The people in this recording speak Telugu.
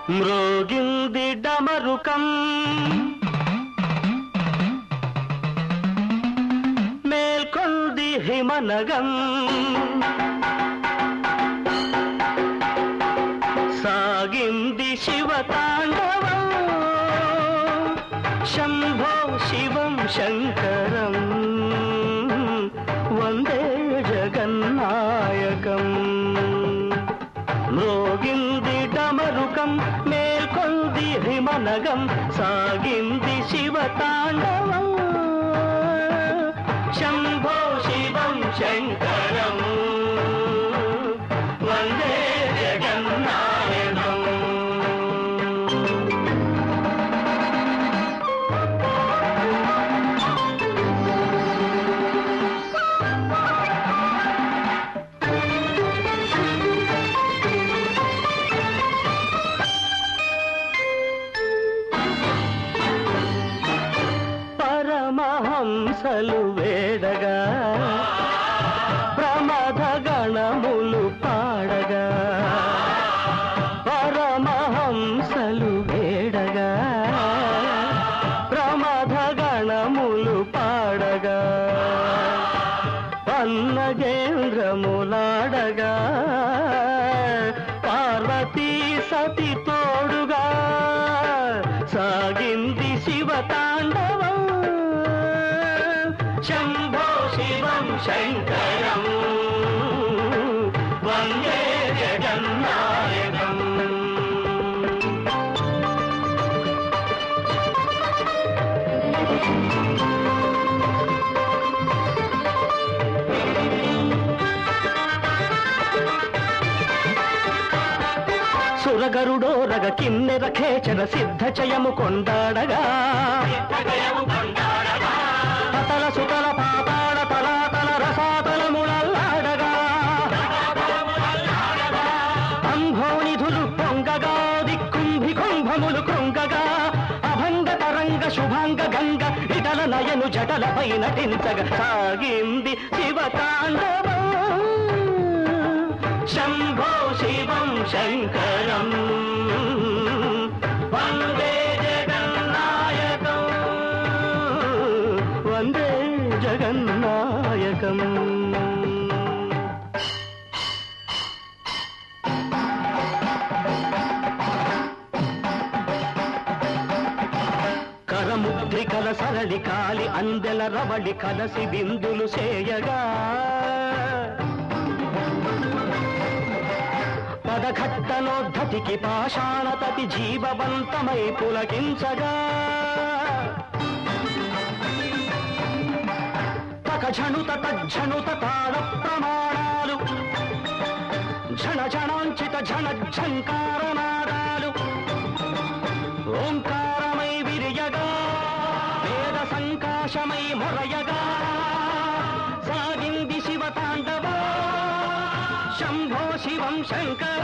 మ్రోగింది డమరుకం మేల్కొంది హిమనగం సాగింది శివతాండవం శంభో శివం శంకరం వందే జగన్నాయకం మ్రోగింది డమరుకం మేల్కొంది హిమనగం సాగింది శివతాండవం శంభో శివం శంకరం వందే జగన్నాయకం. పరమహంసలు వేడగా ప్రమథ గణములు పాడగా పరమహంసలు వేడగా ప్రమథ గణములు పాడగా పన్నగేంద్రములాడగా పార్వతీ సతి తోడుగా సాగింది శివతాండవం శంభో శివం శంకరం వందే జగన్నాయకం. సురగరుడోరగ కిన్నెర ఖేచర సిద్ధ చయము కొండాడగా తల సుతల పాతాళ తలాతల రసాతలములల్లాడగా అంభోనిధులు పొంగగా దిక్కుంభి కుంభములు కృంగగా అభంగ తరంగ శుభాంగ గంగ ఇటల నయను జటల పైన టించగా సాగింది శివతాండవం శంభో శివం శంకరం వందే జగన్నాయకం వందే జగన్నాయకం. కరముద్రికల సరళి కాలి అందెల రవళి కలసి బిందులు చేయగా పదఘట్టనోద్ధతికి పాషాణతతి జీవవంతమై పులకించగా తకఝణుత తజ్ఝణుత తాళ ప్రమాణాలు ఝణ ఝణాంచిత ఝణ ఝంకారనాదాలు ఓంకారమై విరియగా వేద సంకాశమై మొరయగా సాగింది శివతాండవ శంభో శివం శంకర